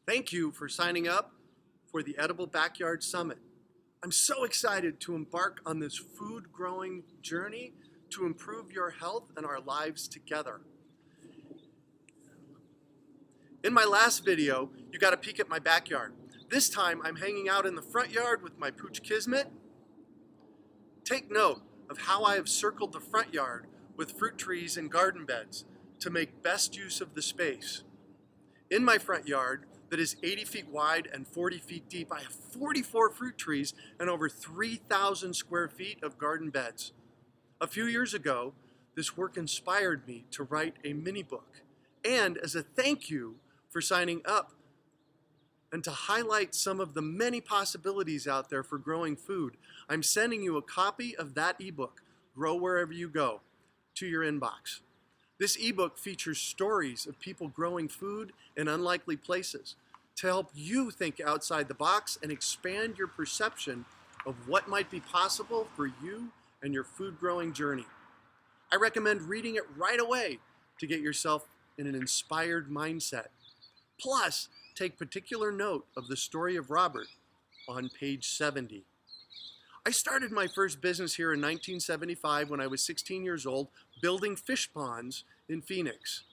Thank you for signing up for the Edible Backyard Summit. I'm so excited to embark on this food growing journey to improve your health and our lives together. In my last video, you got a peek at my backyard. This time I'm hanging out in the front yard with my pooch Kismet. Take note of how I have circled the front yard with fruit trees and garden beds to make best use of the space. In my front yard, that is 80 feet wide and 40 feet deep, I have 44 fruit trees and over 3,000 square feet of garden beds. A few years ago, this work inspired me to write a mini book. And as a thank you for signing up and to highlight some of the many possibilities out there for growing food, I'm sending you a copy of that ebook, Grow Wherever You Go, to your inbox. This ebook features stories of people growing food in unlikely places to help you think outside the box and expand your perception of what might be possible for you and your food growing journey. I recommend reading it right away to get yourself in an inspired mindset. Plus, take particular note of the story of Robert on page 70. I started my first business here in 1975 when I was 16 years old, building fish ponds in Phoenix.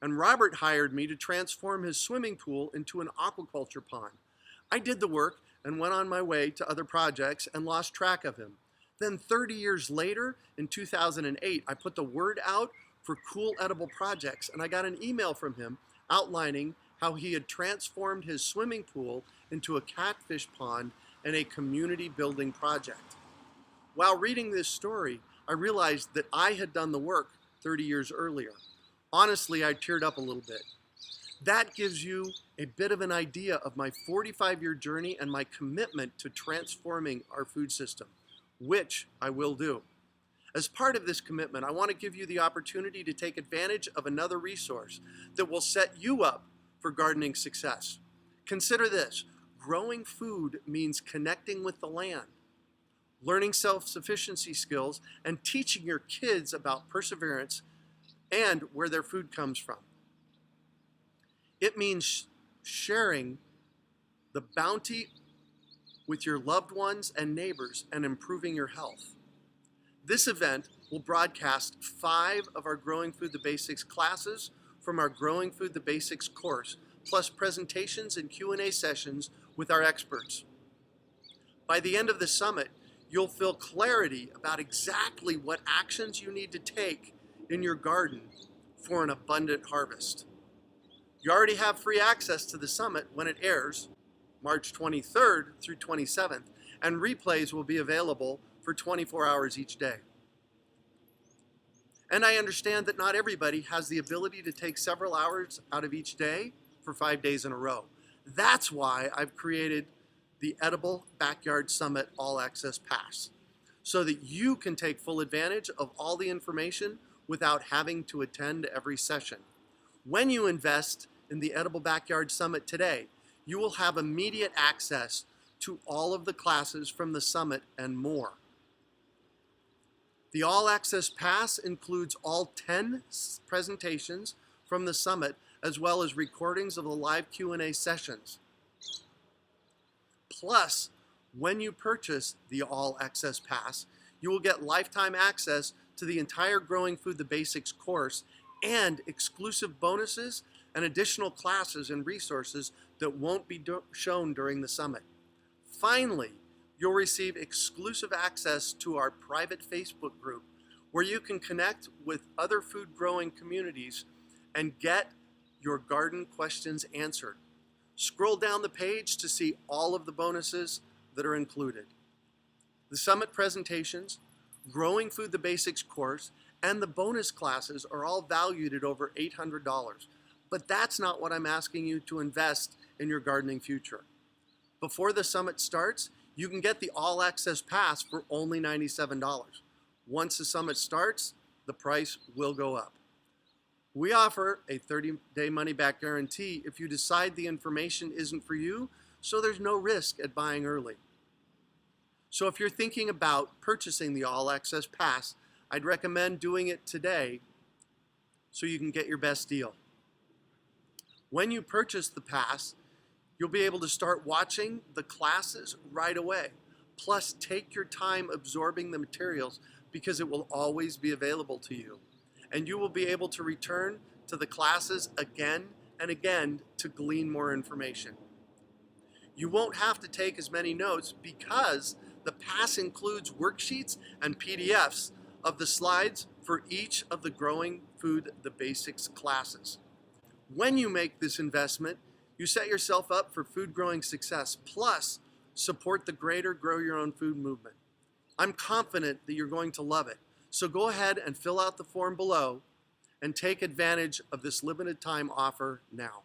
And Robert hired me to transform his swimming pool into an aquaculture pond. I did the work and went on my way to other projects and lost track of him. Then 30 years later, in 2008, I put the word out for cool edible projects, and I got an email from him outlining how he had transformed his swimming pool into a catfish pond and a community building project. While reading this story, I realized that I had done the work 30 years earlier. Honestly, I teared up a little bit. That gives you a bit of an idea of my 45-year journey and my commitment to transforming our food system, which I will do. As part of this commitment, I want to give you the opportunity to take advantage of another resource that will set you up for gardening success. Consider this. Growing food means connecting with the land, learning self-sufficiency skills, and teaching your kids about perseverance and where their food comes from. It means sharing the bounty with your loved ones and neighbors and improving your health. This event will broadcast 5 of our Growing Food the Basics classes from our Growing Food the Basics course, plus presentations and Q&A sessions with our experts. By the end of the summit, you'll feel clarity about exactly what actions you need to take in your garden for an abundant harvest. You already have free access to the summit when it airs, March 23rd through 27th, and replays will be available for 24 hours each day. And I understand that not everybody has the ability to take several hours out of each day for 5 days in a row. That's why I've created the Edible Backyard Summit All Access Pass, so that you can take full advantage of all the information without having to attend every session. When you invest in the Edible Backyard Summit today, you will have immediate access to all of the classes from the summit and more. The All Access Pass includes all 10 presentations from the summit, as well as recordings of the live Q&A sessions. Plus, when you purchase the All Access Pass, you will get lifetime access to the entire Growing Food the Basics course and exclusive bonuses and additional classes and resources that won't be shown during the summit. Finally, you'll receive exclusive access to our private Facebook group, where you can connect with other food growing communities and get your garden questions answered. Scroll down the page to see all of the bonuses that are included. The summit presentations, Growing Food the Basics course, and the bonus classes are all valued at over $800. But that's not what I'm asking you to invest in your gardening future. Before the summit starts, you can get the All Access Pass for only $97. Once the summit starts, the price will go up. We offer a 30-day money-back guarantee if you decide the information isn't for you, so there's no risk at buying early. So if you're thinking about purchasing the All Access Pass, I'd recommend doing it today so you can get your best deal. When you purchase the pass, You'll be able to start watching the classes right away. Plus, take your time absorbing the materials because it will always be available to you. And you will be able to return to the classes again and again to glean more information. You won't have to take as many notes because the pass includes worksheets and PDFs of the slides for each of the Growing Food the Basics classes. When you make this investment, you set yourself up for food growing success, plus support the greater Grow Your Own Food movement. I'm confident that you're going to love it. So go ahead and fill out the form below and take advantage of this limited time offer now.